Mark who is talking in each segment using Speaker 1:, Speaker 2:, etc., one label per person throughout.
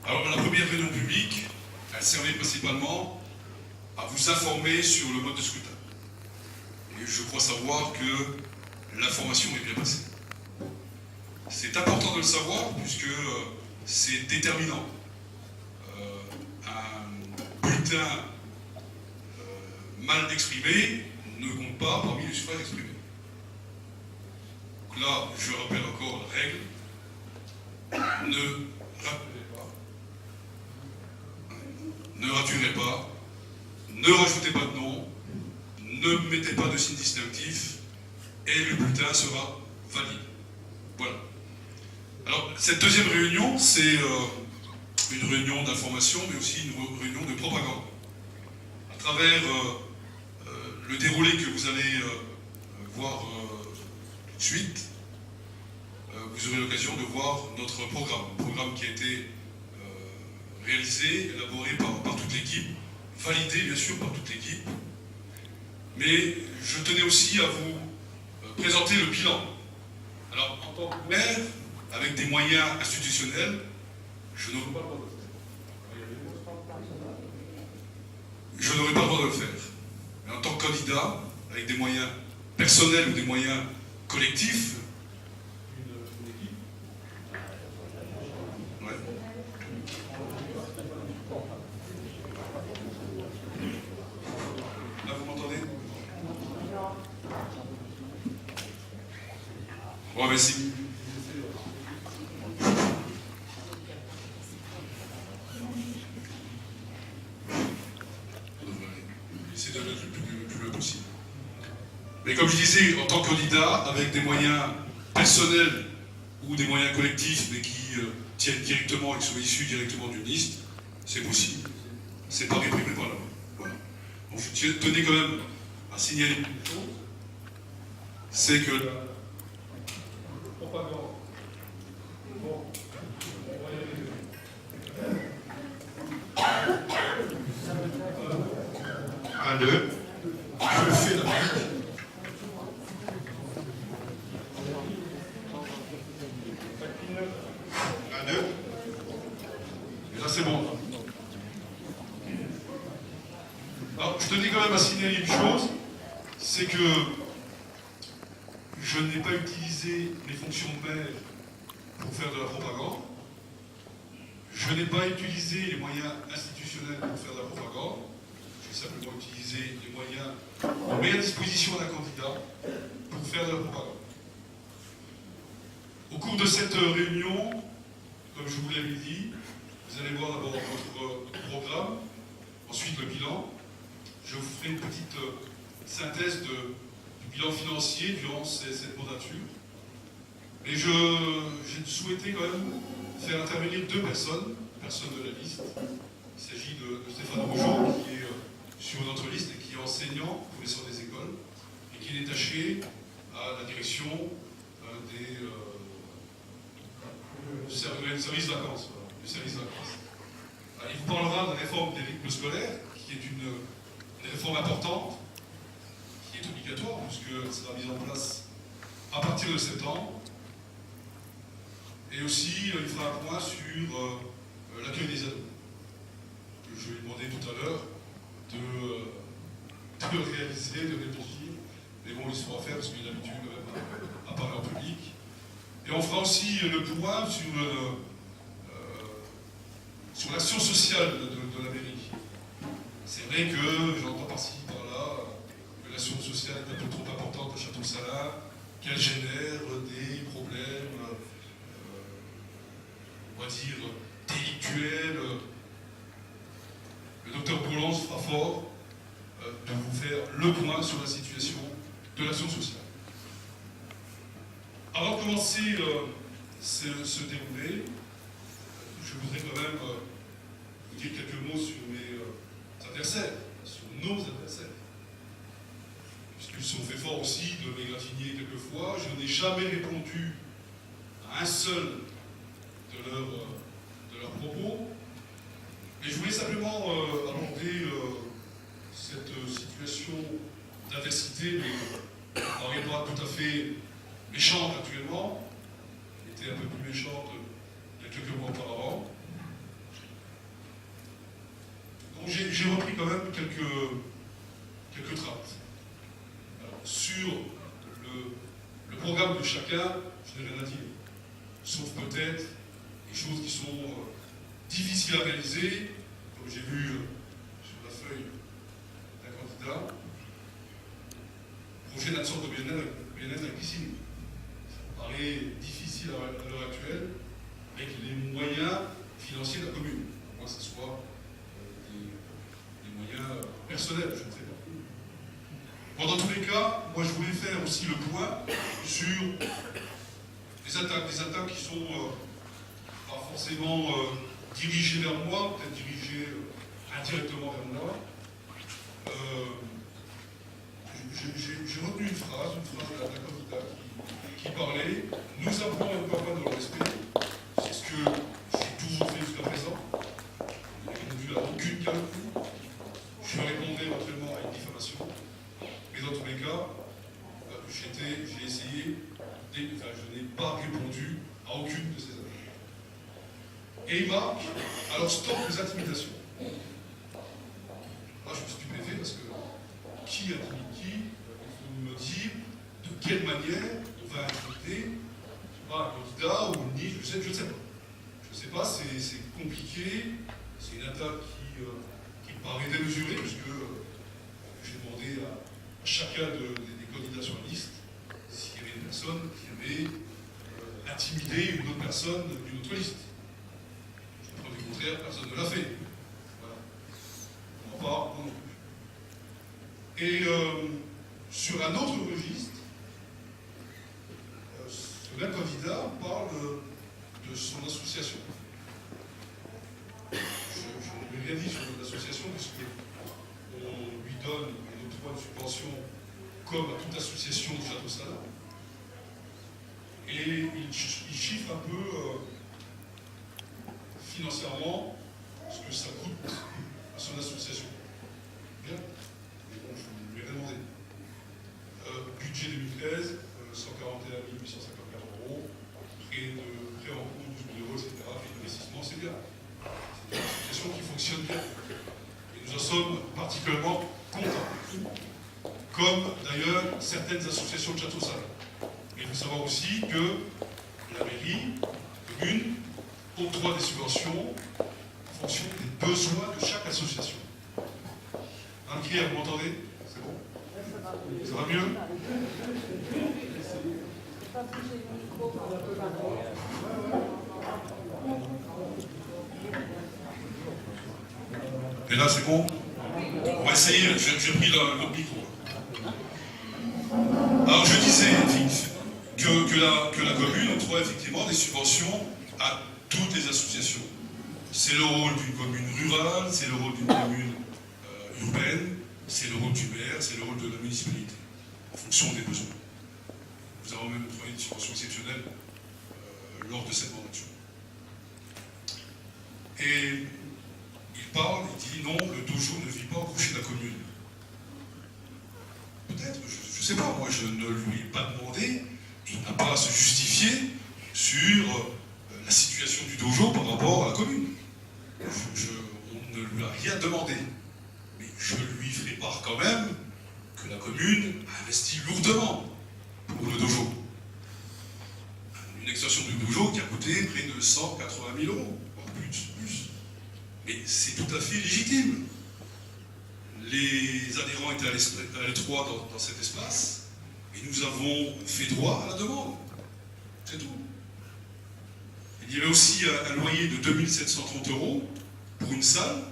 Speaker 1: Alors, la première réunion publique, elle servait principalement à vous informer sur le mode de scrutin. Et je crois savoir que l'information est bien passée. C'est important de le savoir puisque c'est déterminant. Un bulletin mal exprimé ne compte pas parmi les suffrages exprimés. Donc là, je rappelle encore la règle. Ne raturez pas, ne rajoutez pas de nom, ne mettez pas de signe distinctif et le bulletin sera valide. Voilà. Alors, cette deuxième réunion, c'est une réunion d'information, mais aussi une réunion de propagande. À travers le déroulé que vous allez voir tout de suite, vous aurez l'occasion de voir notre programme. Un programme qui a été réalisé, élaboré par toute l'équipe, validé bien sûr par toute l'équipe. Mais je tenais aussi à vous présenter le bilan. Alors, en tant que maire, avec des moyens institutionnels, je n'aurais pas le droit de le faire. Je n'aurais pas le droit de le faire. Mais en tant que candidat, avec des moyens personnels ou des moyens collectifs, une équipe. Ouais. Là, vous m'entendez? Ouais, merci. Essayer d'aller le plus loin possible. Mais comme je disais, en tant que candidat, avec des moyens personnels ou des moyens collectifs, mais qui tiennent directement et qui sont issus directement d'une liste, c'est possible. C'est pas réprimé par la loi. Voilà. Donc je tenais quand même à signaler une chose, c'est que la propagande. Bon. 1, 2. Je fais la musique. 1, 2. Et là, c'est bon. Alors, je tenais quand même à signaler une chose, c'est que je n'ai pas utilisé les fonctions de maire pour faire de la propagande. Je n'ai pas utilisé les moyens institutionnels pour faire de la propagande. J'ai simplement utilisé les moyens mis à disposition d'un candidat pour faire de la propagande. Au cours de cette réunion, comme je vous l'avais dit, vous allez voir d'abord votre programme, ensuite le bilan. Je vous ferai une petite synthèse du bilan financier durant cette mandature. Mais j'ai souhaité quand même faire intervenir deux personnes de la liste. Il s'agit de Stéphane Rougeau, qui est sur notre liste et qui est enseignant, professeur des écoles, et qui est détaché à la direction des services vacances. Du service vacances. Alors, il vous parlera de la réforme des rythmes scolaires, qui est une réforme importante, qui est obligatoire, puisqu'elle sera mise en place à partir de septembre. Et aussi, il fera un point sur l'accueil des ados. Je lui ai demandé tout à l'heure de réaliser, de réfléchir. Mais bon, il sera à faire parce qu'il a l'habitude à parler en public. Et on fera aussi le point sur l'action sociale de la mairie. C'est vrai que j'entends par-ci, par-là, que l'action sociale est un peu trop importante à Château-Salins, qu'elle génère des problèmes, on va dire, délictuels. Le docteur Boulons fera fort de vous faire le point sur la situation de l'action sociale. Avant de commencer ce déroulé, je voudrais quand même vous dire quelques mots sur mes adversaires, sur nos adversaires. Puisqu'ils sont fait fort aussi de m'égratigner quelquefois, je n'ai jamais répondu à un seul de leurs propos. Et je voulais simplement aborder cette situation d'adversité, mais elle n'est pas tout à fait méchante actuellement, elle était un peu plus méchante il y a quelques mois auparavant. j'ai repris quand même quelques tracts. Alors, sur le programme de chacun, je n'ai rien à dire. Sauf peut-être des choses qui sont difficiles à réaliser, comme j'ai vu sur la feuille d'un candidat. Projet d'action de bien-être avec piscine. Ça me paraît difficile à l'heure actuelle, avec les moyens financiers de la commune. Moi, que ce soit des moyens personnels, je ne sais pas. Bon, dans tous les cas, moi je voulais faire aussi le point sur des attaques qui sont pas forcément dirigées vers moi, peut-être dirigées indirectement vers moi. J'ai retenu une phrase d'un candidat qui parlait « Nous avons un combat dans le respect ». C'est ce que j'ai toujours fait jusqu'à présent. Je n'ai répondu à aucune calomnie. Je répondrai éventuellement à une diffamation. Mais dans tous les cas, j'ai essayé, je n'ai pas répondu à aucune de ces attaques. Et il marque, alors stop les intimidations. Là, je me suis stupéfait parce que qui intimide qui? Il faut me dire de quelle manière on va intimider, un candidat ou une niche, je ne sais pas. Je ne sais pas, c'est compliqué, c'est une attaque qui me paraît démesurée, puisque j'ai demandé à chacun des candidats sur la liste s'il y avait une personne qui avait intimidé une autre personne d'une autre liste. Je preuve du contraire, personne ne l'a fait. Voilà. On va pas non plus. Et sur un autre registre, ce même candidat parle de son association. Je n'ai rien dit sur l'association, puisqu'on lui donne une octroie de subvention comme à toute association de Château-Salins. Et il chiffre un peu financièrement ce que ça coûte à son association. Bien. Mais bon, je lui ai demandé. Budget 2013, 141 854 €, prêt en cours 12 000 €, etc. Fait d'investissement, c'est bien. C'est une association qui fonctionne bien. Et nous en sommes particulièrement contents. Comme d'ailleurs certaines associations de Château-Salins. Il faut savoir aussi que la mairie, la commune, octroie des subventions en fonction des besoins de chaque association. Anne-Claire, vous m'entendez? C'est bon? Ça va mieux? Et là, c'est bon? On va essayer, j'ai pris l'autre micro. Alors, je disais que la commune octroie effectivement des subventions à toutes les associations. C'est le rôle d'une commune rurale, c'est le rôle d'une commune urbaine, c'est le rôle du maire, c'est le rôle de la municipalité, en fonction des besoins. Nous avons même octroyé des subventions exceptionnelles lors de cette mandature. Et il dit non, le dojo ne vit pas au crochet de la commune. Peut-être, je ne sais pas, moi je ne lui ai pas demandé, il n'a pas à se justifier sur la situation du dojo par rapport à la commune. On ne lui a rien demandé. Mais je lui ferai part quand même que la commune a investi lourdement pour le dojo. Une extension du dojo qui a coûté près de 180 000 €, voire plus. Mais c'est tout à fait légitime. Les adhérents étaient à l'étroit dans cet espace, et nous avons fait droit à la demande. C'est tout. Il y avait aussi un loyer de 2 730 € pour une salle,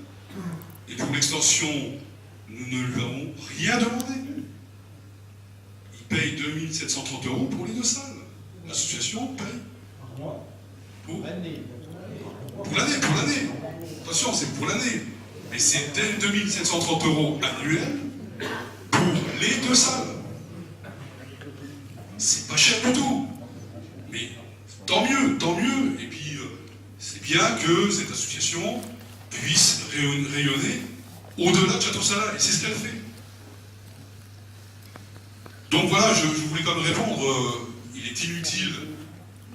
Speaker 1: et pour l'extension, nous ne lui avons rien demandé. Il paye 2 730 € pour les deux salles. L'association paye. Pour l'année. Attention, c'est pour l'année. Mais c'est 2 730 € annuels pour les deux salles. C'est pas cher du tout. Mais tant mieux. Et puis, c'est bien que cette association puisse rayonner au-delà de Château-Salins. Et c'est ce qu'elle fait. Donc voilà, je voulais quand même répondre. Il est inutile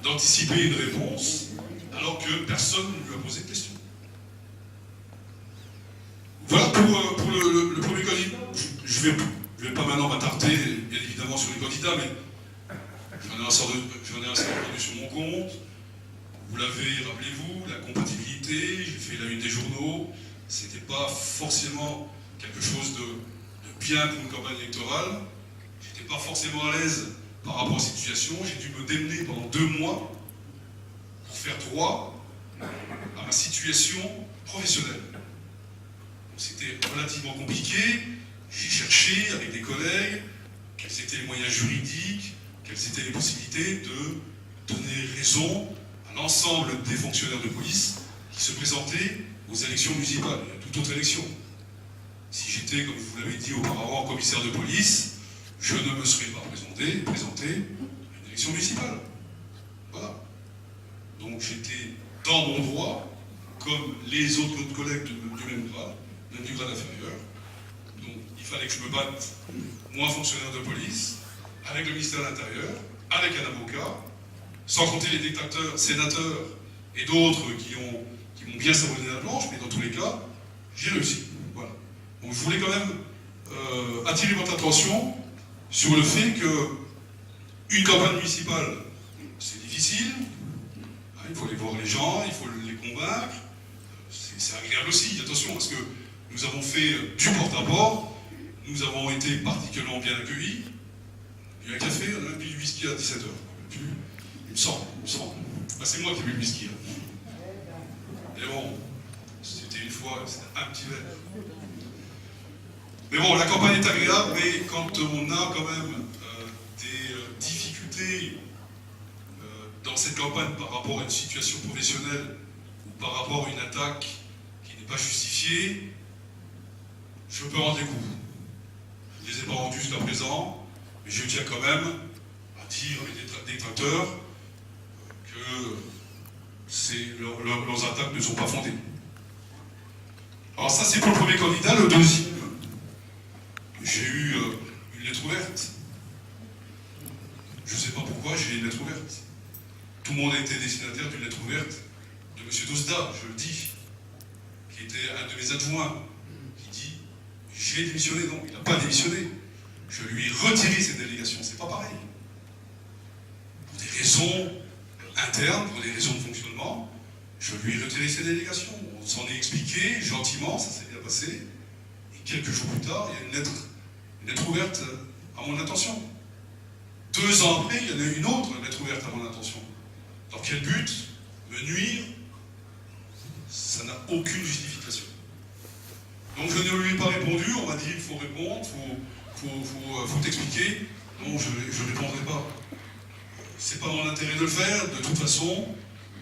Speaker 1: d'anticiper une réponse alors que personne ne lui a posé de question. Voilà je vais pas maintenant m'attarder, bien évidemment, sur les candidats, mais j'en ai un certain entendu sur mon compte. Vous l'avez, rappelez-vous, la compatibilité, j'ai fait la une des journaux, c'était pas forcément quelque chose de bien pour une campagne électorale. J'étais pas forcément à l'aise par rapport à cette situation, j'ai dû me démener pendant 2 mois pour faire droit à ma situation professionnelle. C'était relativement compliqué, j'ai cherché avec des collègues quels étaient les moyens juridiques, quelles étaient les possibilités de donner raison à l'ensemble des fonctionnaires de police qui se présentaient aux élections municipales et à toute autre élection. Si j'étais, comme je vous l'avais dit auparavant, commissaire de police, je ne me serais pas présenté à une élection municipale. Voilà. Donc j'étais dans mon droit, comme les autres collègues du même grade, même du grade inférieur. Donc il fallait que je me batte, moi fonctionnaire de police, avec le ministère de l'Intérieur, avec un avocat, sans compter les dictateurs, sénateurs et d'autres qui m'ont bien savonné la planche, mais dans tous les cas, j'ai réussi. Voilà. Donc je voulais quand même attirer votre attention sur le fait qu'une campagne municipale, c'est difficile, il faut aller voir les gens, il faut les convaincre, c'est agréable aussi, attention, parce que nous avons fait du porte-à-porte, nous avons été particulièrement bien accueillis, il y a un café, on a même bu du whisky à 17h, il me semble. Ah, c'est moi qui ai bu le whisky. Mais bon, c'était une fois, c'était un petit verre. Mais bon, la campagne est agréable, mais quand on a quand même des difficultés dans cette campagne par rapport à une situation professionnelle ou par rapport à une attaque qui n'est pas justifiée, je peux rendre des coups. Je ne les ai pas rendus jusqu'à présent, mais je tiens quand même à dire à mes détracteurs que leurs attaques ne sont pas fondées. Alors ça c'est pour le premier candidat. Le deuxième, j'ai eu une lettre ouverte. Je ne sais pas pourquoi j'ai eu une lettre ouverte. Tout le monde a été destinataire d'une lettre ouverte de M. Dosda, je le dis, qui était un de mes adjoints, qui dit « j'ai démissionné ». Non, il n'a pas démissionné. Je lui ai retiré cette délégation, c'est pas pareil. Pour des raisons internes, pour des raisons de fonctionnement, je lui ai retiré cette délégation. On s'en est expliqué gentiment, ça s'est bien passé. Et quelques jours plus tard, il y a une lettre ouverte à mon intention. 2 ans après, il y en a une autre lettre ouverte à mon intention. Dans quel but? Me nuire? Ça n'a aucune justification. Donc je ne lui ai pas répondu, on m'a dit il faut répondre, faut t'expliquer. Non, je ne répondrai pas. C'est pas dans l'intérêt de le faire, de toute façon.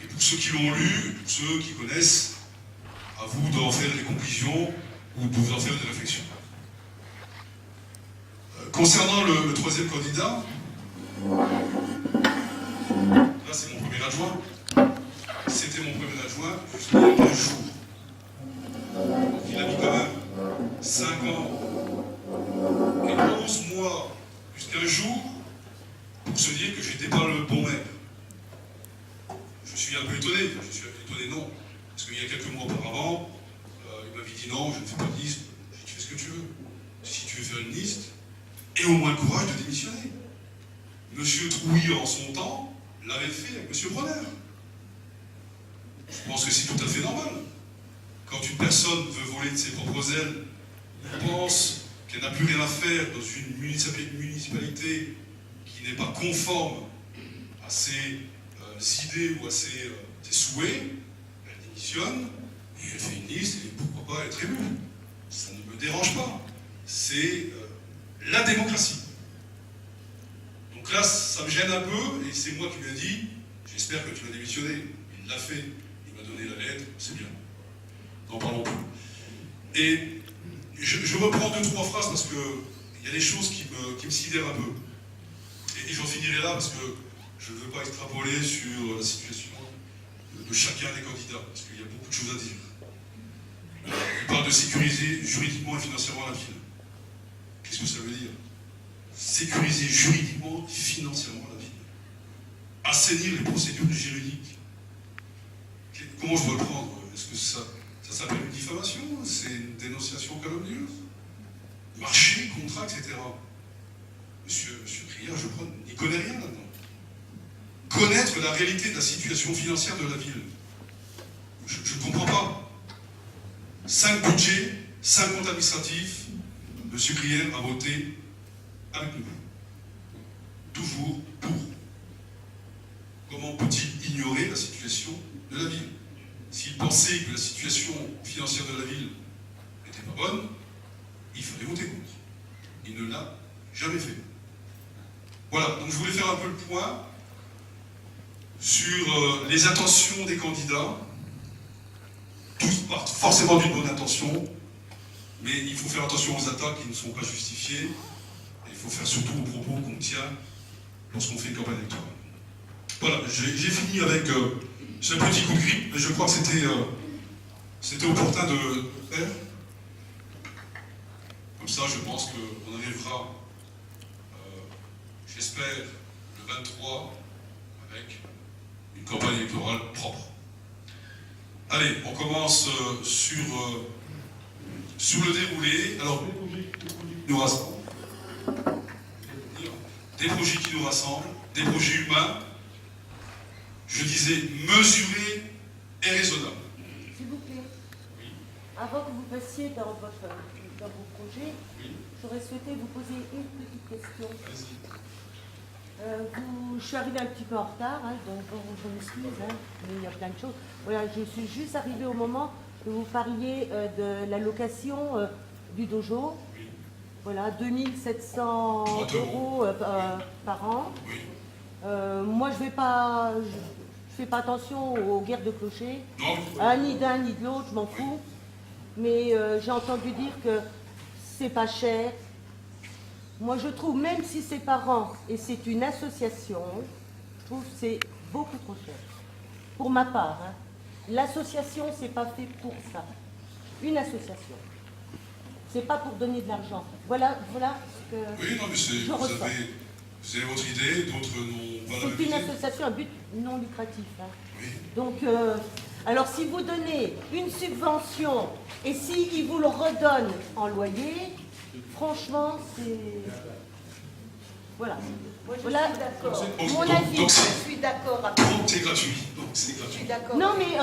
Speaker 1: Et pour ceux qui l'ont lu, pour ceux qui connaissent, à vous d'en faire des conclusions ou de vous en faire des réflexions. Concernant le troisième candidat, là c'est mon premier adjoint, c'était mon premier adjoint jusqu'à 15 jours. Donc il a mis quand même 5 ans et 11 mois plus qu'1 jour pour se dire que j'étais pas le bon maire. Je suis un peu étonné, non, parce qu'il y a quelques mois auparavant, il m'avait dit non, je ne fais pas de liste. J'ai dit tu fais ce que tu veux. Si tu veux faire une liste, aie au moins le courage de démissionner. Monsieur Trouilly, en son temps, l'avait fait avec Monsieur Bronner. Je pense que c'est tout à fait normal. Quand une personne veut voler de ses propres ailes, pense qu'elle n'a plus rien à faire dans une municipalité qui n'est pas conforme à ses idées ou à ses souhaits, elle démissionne et elle fait une liste et pourquoi pas être élue. Ça ne me dérange pas. C'est la démocratie. Donc là, ça me gêne un peu et c'est moi qui lui ai dit j'espère que tu vas démissionner. Il l'a fait, il m'a donné la lettre, c'est bien. N'en parlons plus. Et je reprends 2-3 phrases parce qu'il y a des choses qui me sidèrent un peu. Et j'en finirai là parce que je ne veux pas extrapoler sur la situation de chacun des candidats, parce qu'il y a beaucoup de choses à dire. Il parle de sécuriser juridiquement et financièrement la ville. Qu'est-ce que ça veut dire? Sécuriser juridiquement et financièrement la ville. Assainir les procédures juridiques. Comment je dois le prendre? Est-ce que ça s'appelle une diffamation? C'est une dénonciation calomnieuse? Marcher contre
Speaker 2: contrats, etc. Monsieur Crière, je crois, n'y connaît rien là-dedans. Connaître la réalité de la situation financière de la ville, je ne comprends pas. 5 budgets, 5 comptes administratifs, monsieur Crière a voté avec nous. Toujours pour. Comment peut-il ignorer la situation de la ville? S'il pensait que la situation financière de la ville n'était pas bonne, il fallait voter contre. Il ne l'a jamais fait. Voilà, donc je voulais faire un peu le point sur les intentions des candidats. Tous partent forcément d'une bonne intention, mais il faut faire attention aux attaques qui ne sont pas justifiées. Et il faut faire surtout aux propos qu'on tient lorsqu'on fait une campagne électorale. Voilà, j'ai fini avec ce petit coup de grippe, mais je crois que c'était opportun de faire. Comme ça, je pense qu'on arrivera, j'espère, le 23 avec une campagne électorale propre. Allez, on commence sur le déroulé. Alors, nous rassemblent. Des projets qui nous rassemblent, des projets humains, je disais mesurés et raisonnables.
Speaker 3: S'il vous plaît,
Speaker 2: Oui.
Speaker 3: avant que vous passiez dans vos projets,
Speaker 2: Oui.
Speaker 3: j'aurais souhaité vous poser une petite question.
Speaker 2: Vas-y.
Speaker 3: Je suis arrivée un petit peu en retard, hein, donc bon, je m'excuse, hein, mais il y a plein de choses. Voilà, je suis juste arrivée au moment que vous parliez de la location du dojo.
Speaker 2: Oui.
Speaker 3: Voilà, 2700 € par an.
Speaker 2: Oui.
Speaker 3: Moi, je fais pas attention aux guerres de clochers.
Speaker 2: Non.
Speaker 3: Ni d'un ni de l'autre, je m'en fous. Mais j'ai entendu dire que c'est pas cher. Moi, je trouve, même si c'est par an et c'est une association, je trouve que c'est beaucoup trop cher. Pour ma part, hein. L'association, c'est pas fait pour ça. Une association. C'est pas pour donner de l'argent. Voilà ce que
Speaker 2: Oui, non, mais
Speaker 3: je ressens.
Speaker 2: vous avez votre idée, d'autres n'ont pas la même
Speaker 3: C'est une
Speaker 2: idée.
Speaker 3: association à but non lucratif. Hein.
Speaker 2: Oui.
Speaker 3: Donc, alors si vous donnez une subvention et s'ils vous le redonnent en loyer, franchement, c'est... Voilà.
Speaker 4: Moi, je
Speaker 3: Voilà.
Speaker 4: suis d'accord.
Speaker 3: Mon avis.
Speaker 2: Donc,
Speaker 4: Je suis d'accord avec
Speaker 2: donc c'est gratuit. Donc c'est
Speaker 4: Je
Speaker 2: gratuit.
Speaker 4: suis d'accord.
Speaker 3: Non, mais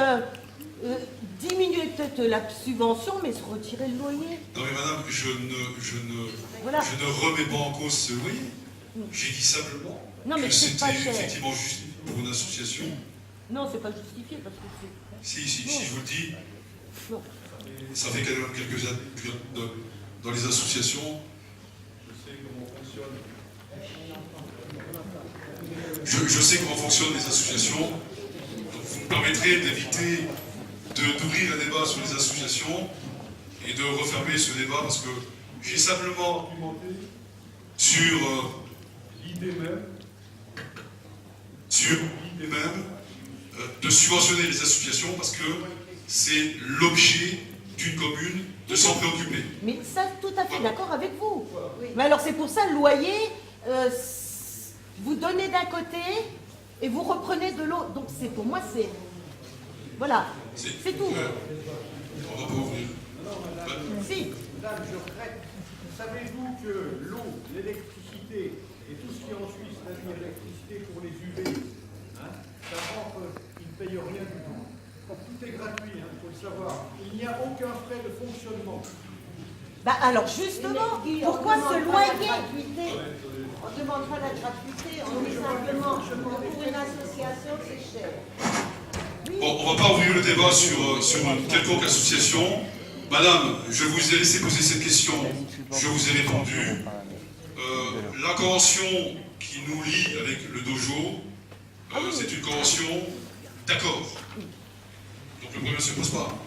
Speaker 3: diminuer peut-être la subvention, mais se retirer le loyer.
Speaker 2: Non mais madame,
Speaker 3: Voilà.
Speaker 2: je ne remets pas en cause ce loyer. J'ai dit simplement
Speaker 3: Non, mais
Speaker 2: que
Speaker 3: c'est pas
Speaker 2: c'était
Speaker 3: cher.
Speaker 2: effectivement justifié pour une association.
Speaker 3: Non, c'est pas justifié parce que c'est...
Speaker 2: Si je vous le dis,
Speaker 3: Non.
Speaker 2: ça fait quand même quelques années dans les associations. Je sais comment fonctionnent les associations. Donc vous me permettrez d'éviter d'ouvrir un débat sur les associations et de refermer ce débat parce que j'ai simplement argumenté sur l'idée même de subventionner les associations parce que c'est l'objet d'une commune de s'en préoccuper.
Speaker 3: Mais ça, tout à fait d'accord avec vous.
Speaker 4: Oui.
Speaker 3: Mais alors c'est pour ça, le loyer, vous donnez d'un côté et vous reprenez de l'autre. Donc c'est pour moi, c'est... Voilà, c'est tout.
Speaker 2: On va pas ouvrir.
Speaker 3: Si.
Speaker 5: Madame, je regrette. Savez-vous que l'eau, l'électricité et tout ce qui en suit, c'est-à-dire l'électricité pour les UV, hein, ça rentre, ils ne payent rien du tout. Donc tout est gratuit, il faut le savoir. Il n'y a aucun frais de fonctionnement.
Speaker 3: Bah alors justement, pourquoi ce loyer?
Speaker 4: On ne demande pas la gratuité, on dit simplement que pour une association, c'est cher.
Speaker 2: Bon, on ne va pas ouvrir le débat sur une quelconque association. Madame, je vous ai laissé poser cette question, je vous ai répondu. La convention qui nous lie avec le dojo, c'est une convention d'accord. Donc le problème ne se pose pas.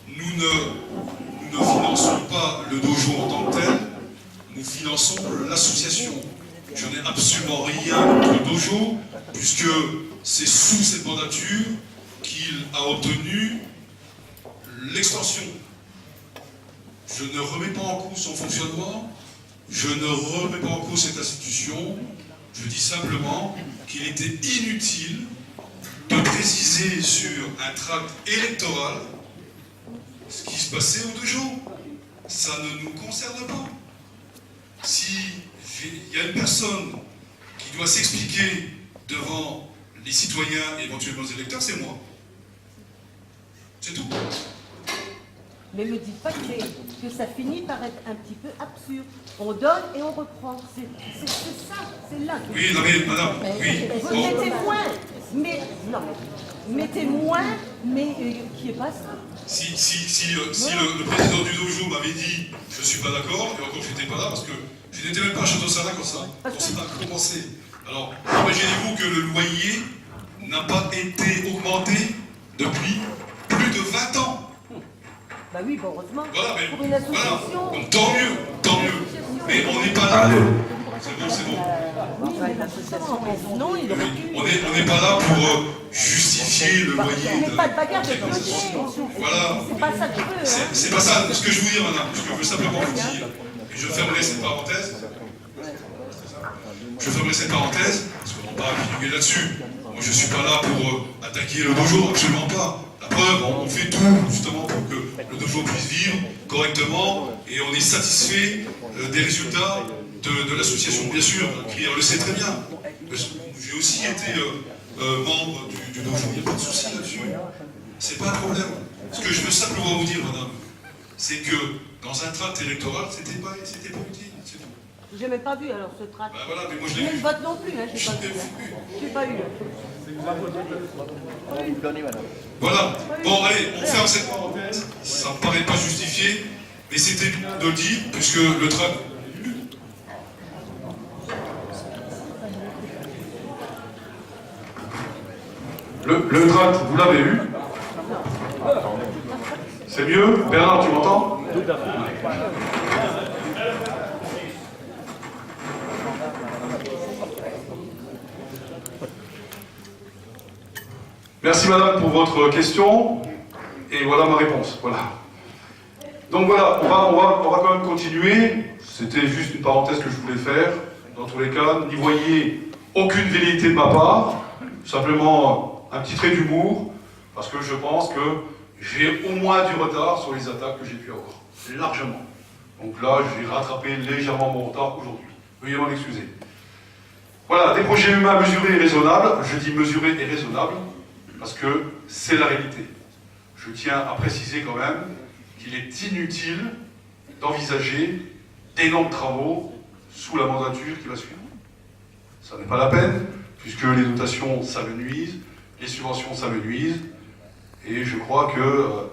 Speaker 2: Nous ne finançons pas le dojo en tant que tel, nous finançons l'association. Je n'ai absolument rien contre le dojo, puisque c'est sous cette mandature qu'il a obtenu l'extension. Je ne remets pas en cause son fonctionnement, je ne remets pas en cause cette institution, je dis simplement qu'il était inutile de préciser sur un tract électoral ce qui se passait au dojo. Ça ne nous concerne pas. si il y a une personne qui doit s'expliquer devant les citoyens et éventuellement les électeurs, c'est moi. C'est tout.
Speaker 3: Mais me dites pas que ça finit par être un petit peu absurde. On donne et on reprend. C'est ça, c'est là.
Speaker 2: Oui, non mais madame, oui.
Speaker 3: Vous
Speaker 2: Bon.
Speaker 3: mettez moins, mais non, mettez moins, mais qui est pas ça.
Speaker 2: Si le président du dojo m'avait dit je suis pas d'accord, et encore j'étais pas là parce que je n'étais même pas à Château-Salin quand ça a commencé. Alors, imaginez-vous que le loyer n'a pas été augmenté depuis plus de 20 ans.
Speaker 3: Bah oui, bon, heureusement.
Speaker 2: Voilà, mais
Speaker 3: Pour une association.
Speaker 2: voilà. Donc tant mieux. Mais on n'est pas là. C'est bon.
Speaker 3: Oui, mais l'association, non, il aurait dû.
Speaker 2: On n'est pas là pour justifier le loyer.
Speaker 3: Mais pas de bagarre de clocher.
Speaker 2: Voilà.
Speaker 3: C'est pas ça que je veux. Hein.
Speaker 2: C'est pas ça ce que je veux dire, madame. Ce que je veux simplement vous dire, et je fermerai cette parenthèse. Parce qu'on va pas appuyer là-dessus. Moi, je suis pas là pour attaquer le dojo, absolument pas. La preuve, on fait tout justement pour que le dojo puisse vivre correctement et on est satisfait des résultats de l'association, bien sûr, qui le sait très bien. J'ai aussi été membre du dojo, il n'y a pas de souci là-dessus. C'est pas un problème. Ce que je veux simplement vous dire, madame, c'est que dans un tract électoral, c'était pas utile, c'est tout.
Speaker 3: J'ai même pas vu alors ce tract.
Speaker 2: Ben voilà, mais moi je l'ai
Speaker 3: Mais
Speaker 2: vu.
Speaker 3: le vote non plus, hein, j'ai pas vu. J'ai pas eu.
Speaker 2: Voilà. Bon, allez, on ferme cette parenthèse. Ça me paraît pas justifié, mais c'était bien de le dire, puisque le tract. Le tract, vous l'avez eu. C'est mieux. Bernard, tu m'entends? Merci madame pour votre question, et voilà ma réponse. Voilà. Donc voilà, on va quand même continuer. C'était juste une parenthèse que je voulais faire. Dans tous les cas, n'y voyez aucune velléité de ma part, simplement un petit trait d'humour, parce que je pense que j'ai au moins du retard sur les attaques que j'ai pu avoir. Largement. Donc là, j'ai rattrapé légèrement mon retard aujourd'hui. Veuillez m'en excuser. Voilà, des projets humains mesurés et raisonnables. Je dis mesurés et raisonnables, parce que c'est la réalité. Je tiens à préciser quand même qu'il est inutile d'envisager d'énormes travaux sous la mandature qui va suivre. Ça n'est pas la peine, puisque les dotations, ça me nuise, les subventions, ça me nuise, et je crois que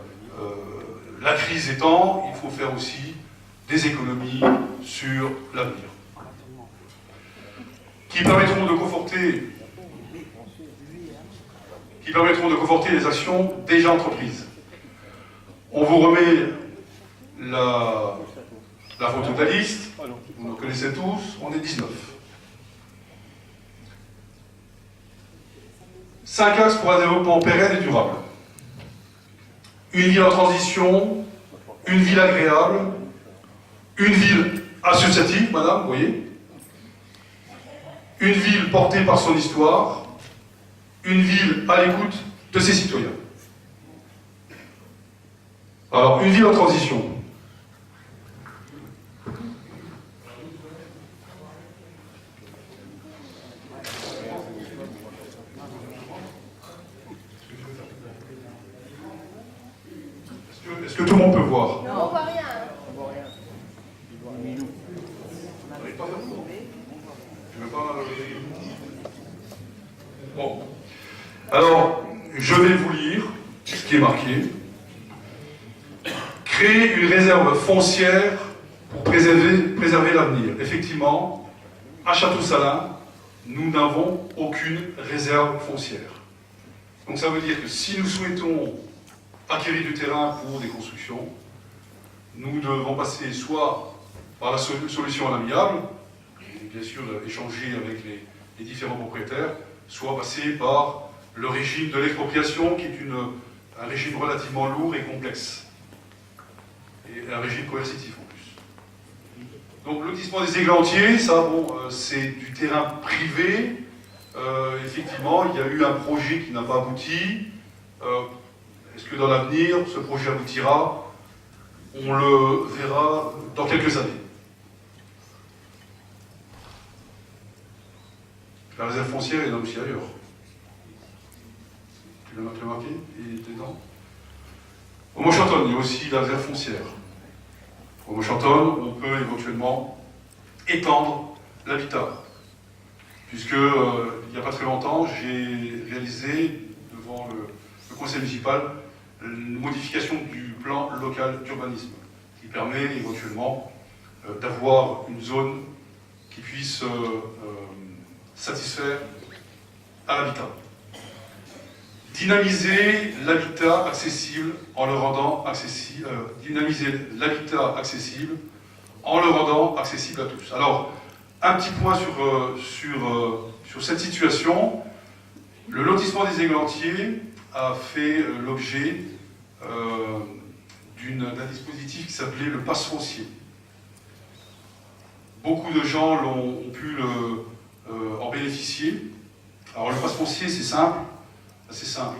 Speaker 2: la crise étant, il faut faire aussi des économies sur l'avenir, qui permettront de conforter les actions déjà entreprises. On vous remet la photo de la liste, vous nous connaissez tous, on est 19. 5 axes pour un développement pérenne et durable. Une ville en transition, une ville agréable, une ville associative, madame, vous voyez, une ville portée par son histoire, une ville à l'écoute de ses citoyens. Alors, une ville en transition. Est-ce que tout le monde peut voir?
Speaker 4: Non, on voit rien.
Speaker 2: Bon. Alors, je vais vous lire ce qui est marqué. Créer une réserve foncière pour préserver l'avenir. Effectivement, à Château-Salin, nous n'avons aucune réserve foncière. Donc ça veut dire que si nous souhaitons acquérir du terrain pour des constructions, nous devons passer soit par la solution à l'amiable, et bien sûr échanger avec les différents propriétaires, soit passer par le régime de l'expropriation, qui est un régime relativement lourd et complexe, et un régime coercitif en plus. Donc le lotissement des églantiers, ça, bon, c'est du terrain privé. Effectivement, il y a eu un projet qui n'a pas abouti. Est-ce que dans l'avenir, ce projet aboutira? On le verra dans quelques années.
Speaker 6: La réserve foncière est là aussi ailleurs. Tu l'as remarqué? Il est dedans. Au Mont-Chantonne, il y a aussi la réserve foncière. Au Mont-Chantonne, on peut éventuellement étendre l'habitat. Puisque, il n'y a pas très longtemps, j'ai réalisé devant le conseil municipal une modification du plan local d'urbanisme qui permet éventuellement d'avoir une zone qui puisse satisfaire à l'habitat. Dynamiser l'habitat accessible en le rendant accessible, en le rendant accessible à tous. Alors, un petit point sur cette situation. Le lotissement des Églantiers a fait l'objet d'un dispositif qui s'appelait le pass foncier. Beaucoup de gens ont pu en bénéficier. Alors le pass foncier, c'est simple, assez simple.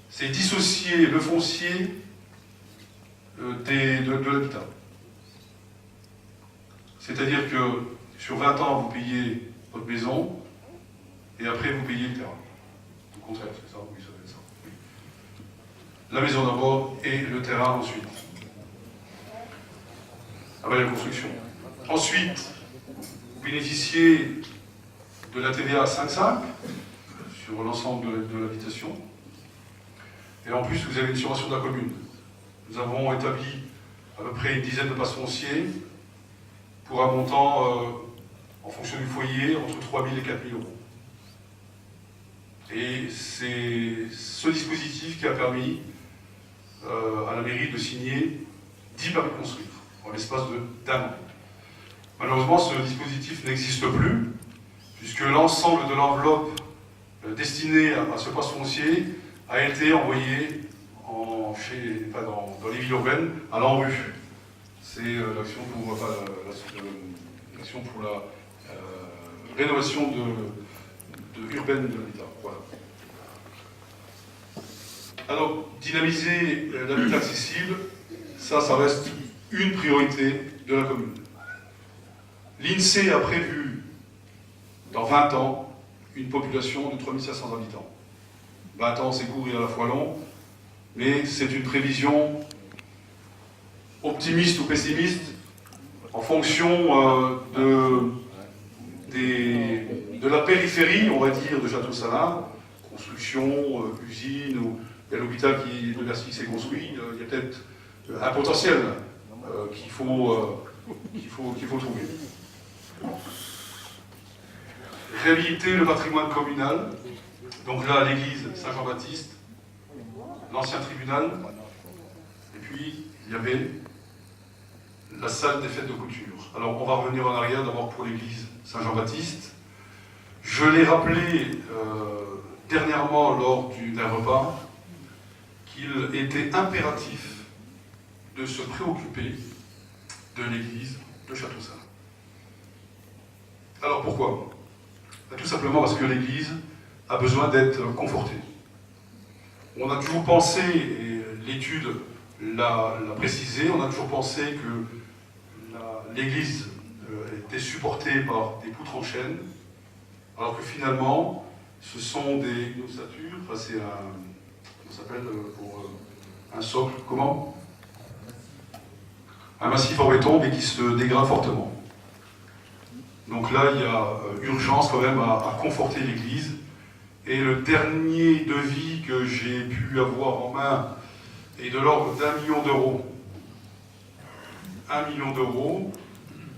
Speaker 6: C'est dissocier le foncier de l'habitat. C'est-à-dire que sur 20 ans, vous payez votre maison, et après vous payez le terrain. Au contraire, c'est ça, oui, ça va être ça. Oui. La maison d'abord et le terrain ensuite. Avec la construction. Ensuite, vous bénéficiez de la TVA à 5,5 sur l'ensemble de l'habitation. Et en plus, vous avez une subvention de la commune. Nous avons établi à peu près une dizaine de passes fonciers pour un montant, en fonction du foyer, entre 3 000 et 4 000 euros. Et c'est ce dispositif qui a permis à la mairie de signer 10 permis de construire en l'espace d'un an. Malheureusement, ce dispositif n'existe plus, puisque l'ensemble de l'enveloppe destinée à ce pass foncier a été envoyé dans les villes urbaines à l'ANRU. C'est l'action pour la rénovation urbaine de l'habitat. Voilà. Alors, dynamiser l'habitat accessible, ça reste une priorité de la commune. L'INSEE a prévu, dans 20 ans, une population de 3500 habitants. 20 ans, c'est court et à la fois long, mais c'est une prévision optimiste ou pessimiste en fonction de la périphérie, on va dire, de Château-Salins, construction, usine, ou il y a l'hôpital de Bercy qui s'est construit, il y a peut-être un potentiel qu'il faut trouver. Réhabiliter le patrimoine communal, donc là l'église Saint-Jean-Baptiste, l'ancien tribunal, et puis il y avait la salle des fêtes de couture. Alors on va revenir en arrière d'abord pour l'église Saint-Jean-Baptiste. Je l'ai rappelé dernièrement lors d'un repas qu'il était impératif de se préoccuper de l'église de Château-Salins. Alors pourquoi? Tout simplement parce que l'église a besoin d'être confortée. On a toujours pensé, et l'étude l'a précisé, on a toujours pensé que l'église était supportée par des poutres en chêne, alors que finalement, ce sont des ossature, enfin c'est comment ça s'appelle pour un socle, comment? Un massif en béton, mais qui se dégrade fortement. Donc là, il y a urgence quand même à conforter l'église. Et le dernier devis que j'ai pu avoir en main est de l'ordre d'1 million d'euros. 1 million d'euros,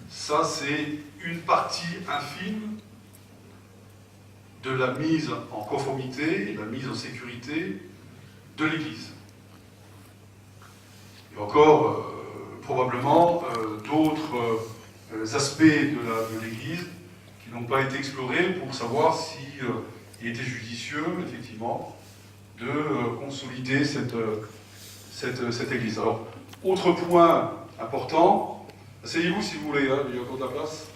Speaker 6: ça c'est une partie infime de la mise en conformité et de la mise en sécurité de l'église. Et encore, probablement, d'autres aspects de l'église qui n'ont pas été explorés pour savoir si il était judicieux, effectivement, de consolider cette église. Alors, autre point important, asseyez-vous si vous voulez, hein, il y a encore de la place.